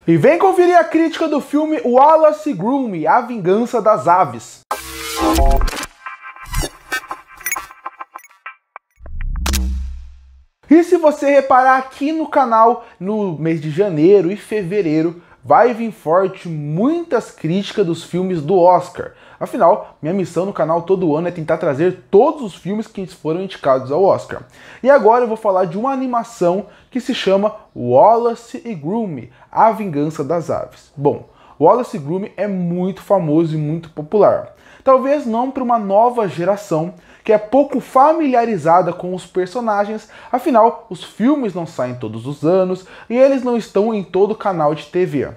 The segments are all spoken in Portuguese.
E vem conferir a crítica do filme Wallace & Gromit: A Vingança das Aves. E se você reparar aqui no canal, no mês de janeiro e fevereiro, vai vir forte muitas críticas dos filmes do Oscar. Afinal, minha missão no canal todo ano é tentar trazer todos os filmes que foram indicados ao Oscar. E agora eu vou falar de uma animação que se chama Wallace & Gromit: A Vingança das Aves. Bom, Wallace & Gromit é muito famoso e muito popular. Talvez não para uma nova geração que é pouco familiarizada com os personagens, afinal, os filmes não saem todos os anos e eles não estão em todo canal de TV.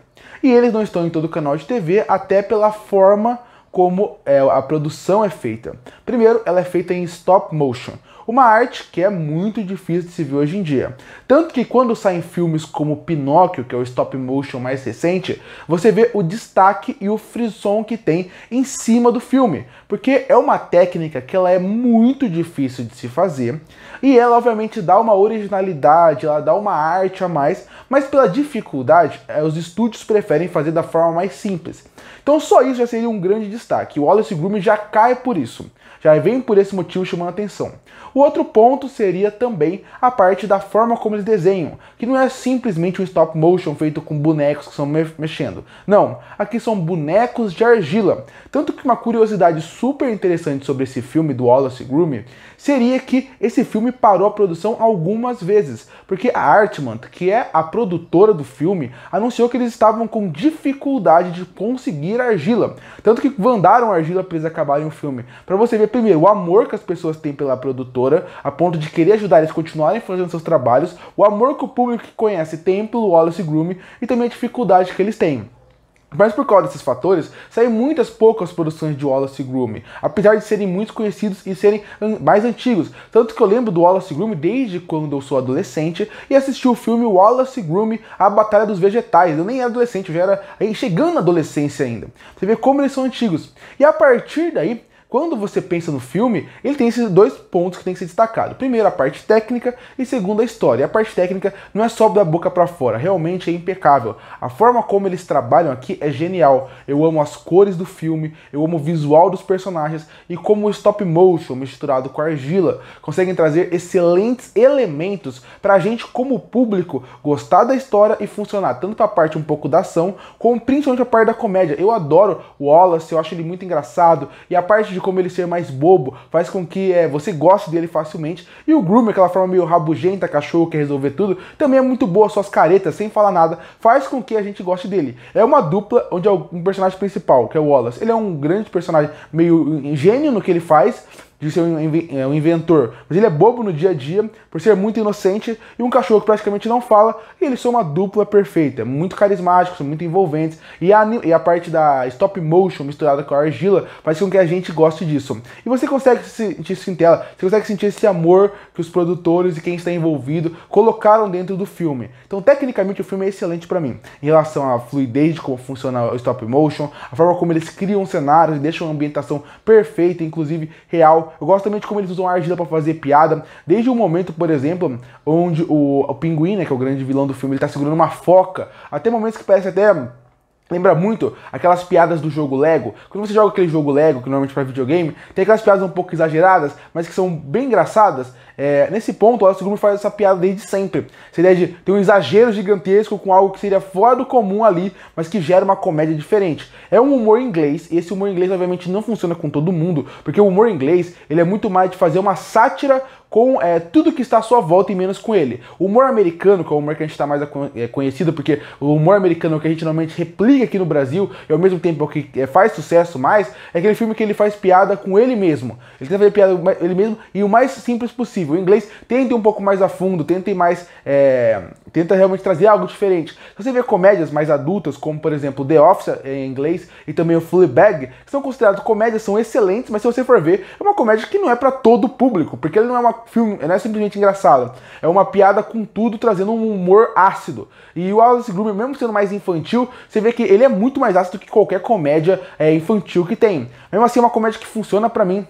E eles não estão em todo canal de TV até pela forma como a produção é feita. Primeiro, ela é feita em stop motion, uma arte que é muito difícil de se ver hoje em dia. Tanto que quando saem filmes como Pinóquio, que é o stop motion mais recente, você vê o destaque e o frisson que tem em cima do filme, porque é uma técnica que ela é muito difícil de se fazer, e ela obviamente dá uma originalidade, ela dá uma arte a mais, mas pela dificuldade, os estúdios preferem fazer da forma mais simples. Então só isso já seria um grande destaque. O Wallace & Gromit já cai por isso. Já vem por esse motivo chamando a atenção. O outro ponto seria também a parte da forma como eles desenham, que não é simplesmente um stop motion feito com bonecos que estão mexendo. Não, aqui são bonecos de argila. Tanto que uma curiosidade super interessante sobre esse filme do Wallace & Gromit seria que esse filme parou a produção algumas vezes, porque a Artman, que é a produtora do filme, anunciou que eles estavam com dificuldade de conseguir argila. Tanto que mandaram argila para eles acabarem o filme. Para você ver primeiro o amor que as pessoas têm pela produtora, a ponto de querer ajudar eles a continuarem fazendo seus trabalhos, o amor que o público que conhece tem pelo Wallace & Gromit e também a dificuldade que eles têm. Mas por causa desses fatores, saem muitas poucas produções de Wallace & Gromit, apesar de serem muito conhecidos e serem mais antigos. Tanto que eu lembro do Wallace & Gromit desde quando eu sou adolescente e assisti o filme Wallace & Gromit: A Batalha dos Vegetais. Eu nem era adolescente, eu já era chegando na adolescência ainda. Você vê como eles são antigos. E a partir daí, quando você pensa no filme, ele tem esses dois pontos que tem que ser destacado. Primeiro, a parte técnica e segundo, a história. E a parte técnica não é só da boca para fora, realmente é impecável. A forma como eles trabalham aqui é genial. Eu amo as cores do filme, eu amo o visual dos personagens e como o stop motion misturado com a argila conseguem trazer excelentes elementos para a gente, como público, gostar da história e funcionar tanto para a parte um pouco da ação, como principalmente a parte da comédia. Eu adoro o Wallace, eu acho ele muito engraçado e a parte de como ele ser mais bobo faz com que você goste dele facilmente. E o Gromit, aquela forma meio rabugenta, cachorro que quer resolver tudo, também é muito boa. Suas caretas, sem falar nada, faz com que a gente goste dele. É uma dupla onde é um personagem principal, que é o Wallace. Ele é um grande personagem, meio gênio no que ele faz, de ser um inventor, mas ele é bobo no dia a dia, por ser muito inocente, e um cachorro que praticamente não fala, e eles são uma dupla perfeita, muito carismáticos, são muito envolventes, e a parte da stop motion misturada com a argila faz com que a gente goste disso. E você consegue sentir isso em tela, você consegue sentir esse amor que os produtores e quem está envolvido colocaram dentro do filme. Então, tecnicamente, o filme é excelente para mim, em relação à fluidez de como funciona o stop motion, a forma como eles criam cenários e deixam a ambientação perfeita, inclusive real. Eu gosto também de como eles usam a argila para fazer piada, desde o momento, por exemplo, onde o pinguim, né, que é o grande vilão do filme, ele tá segurando uma foca, até momentos que parece até... Lembra muito aquelas piadas do jogo Lego. Quando você joga aquele jogo Lego, que normalmente para videogame, tem aquelas piadas um pouco exageradas, mas que são bem engraçadas. Nesse ponto, o Wallace & Gromit faz essa piada desde sempre. Essa ideia de ter um exagero gigantesco com algo que seria fora do comum ali, mas que gera uma comédia diferente. É um humor inglês, e esse humor inglês obviamente não funciona com todo mundo, porque o humor inglês ele é muito mais de fazer uma sátira com tudo que está à sua volta e menos com ele. O humor americano, que é o humor que a gente está mais conhecido, porque o humor americano é o que a gente normalmente replica aqui no Brasil, e ao mesmo tempo é o que faz sucesso mais, é aquele filme que ele faz piada com ele mesmo. Ele tenta fazer piada com ele mesmo e o mais simples possível. O inglês tenta ir um pouco mais a fundo, tenta ir mais... tenta realmente trazer algo diferente. Se você vê comédias mais adultas, como por exemplo The Office em inglês e também o Fleabag, que são consideradas comédias, são excelentes, mas se você for ver, é uma comédia que não é para todo o público, porque ele não é não é simplesmente engraçado, é uma piada com tudo, trazendo um humor ácido. E o Wallace & Gromit, mesmo sendo mais infantil, você vê que ele é muito mais ácido que qualquer comédia infantil que tem. Mesmo assim, é uma comédia que funciona pra mim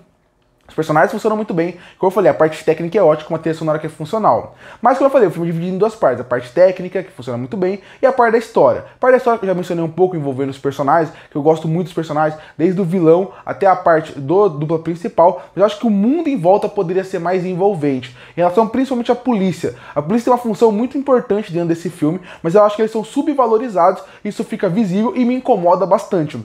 Os personagens funcionam muito bem, como eu falei, a parte técnica é ótima, com uma trilha sonora que é funcional. Mas como eu falei, o filme é dividido em duas partes, a parte técnica, que funciona muito bem, e a parte da história. A parte da história que eu já mencionei um pouco envolvendo os personagens, que eu gosto muito dos personagens, desde o vilão até a parte do dupla principal, mas eu acho que o mundo em volta poderia ser mais envolvente, em relação principalmente à polícia. A polícia tem uma função muito importante dentro desse filme, mas eu acho que eles são subvalorizados, isso fica visível e me incomoda bastante.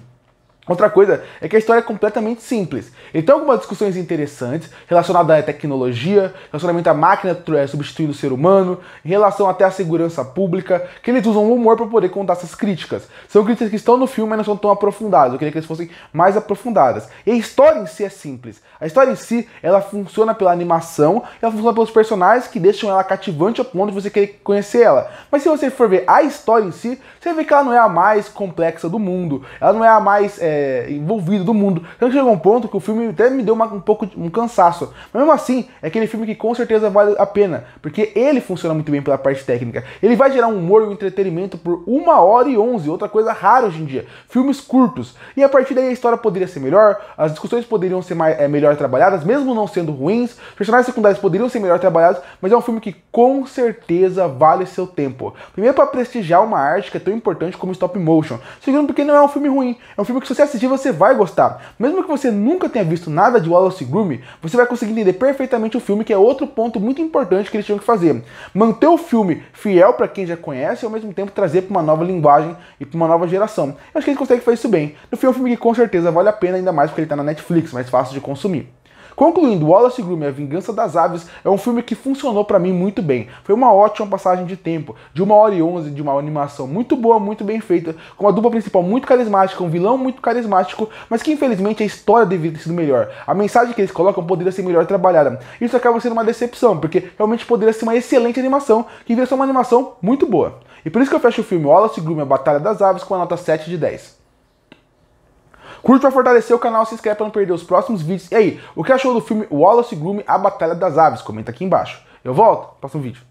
Outra coisa é que a história é completamente simples. Ele tem algumas discussões interessantes relacionadas à tecnologia, relacionamento à máquina substituindo o ser humano, em relação até à segurança pública, que eles usam o humor para poder contar essas críticas. São críticas que estão no filme, mas não são tão aprofundadas. Eu queria que eles fossem mais aprofundadas. E a história em si é simples. A história em si, ela funciona pela animação, ela funciona pelos personagens que deixam ela cativante ao ponto de você querer conhecer ela. Mas se você for ver a história em si, você vai ver que ela não é a mais complexa do mundo, ela não é a mais envolvido do mundo. Então chegou um ponto que o filme até me deu um pouco de um cansaço. Mas mesmo assim, é aquele filme que com certeza vale a pena, porque ele funciona muito bem pela parte técnica. Ele vai gerar um humor e um entretenimento por 1h11, outra coisa rara hoje em dia. Filmes curtos. E a partir daí a história poderia ser melhor, as discussões poderiam ser melhor trabalhadas, mesmo não sendo ruins, os personagens secundários poderiam ser melhor trabalhados, mas é um filme que com certeza vale seu tempo. Primeiro para prestigiar uma arte que é tão importante como stop motion. Segundo porque não é um filme ruim, é um filme que se você assistir você vai gostar. Mesmo que você nunca tenha visto nada de Wallace e Gromit, você vai conseguir entender perfeitamente o filme, que é outro ponto muito importante que eles tinham que fazer. Manter o filme fiel para quem já conhece e ao mesmo tempo trazer para uma nova linguagem e para uma nova geração. Eu acho que eles conseguem fazer isso bem. No filme é um filme que com certeza vale a pena, ainda mais porque ele está na Netflix, mais fácil de consumir. Concluindo, Wallace e Gromit, A Vingança das Aves é um filme que funcionou pra mim muito bem. Foi uma ótima passagem de tempo, de 1h11, de uma animação muito boa, muito bem feita, com uma dupla principal muito carismática, um vilão muito carismático, mas que infelizmente a história deveria ter sido melhor. A mensagem que eles colocam poderia ser melhor trabalhada. Isso acaba sendo uma decepção, porque realmente poderia ser uma excelente animação, que devia ser uma animação muito boa. E por isso que eu fecho o filme Wallace e Gromit, A Batalha das Aves com a nota 7 de 10. Curte para fortalecer o canal, se inscreve para não perder os próximos vídeos. E aí, o que achou do filme Wallace e Gromit, A Batalha das Aves? Comenta aqui embaixo. Eu volto no próximo vídeo.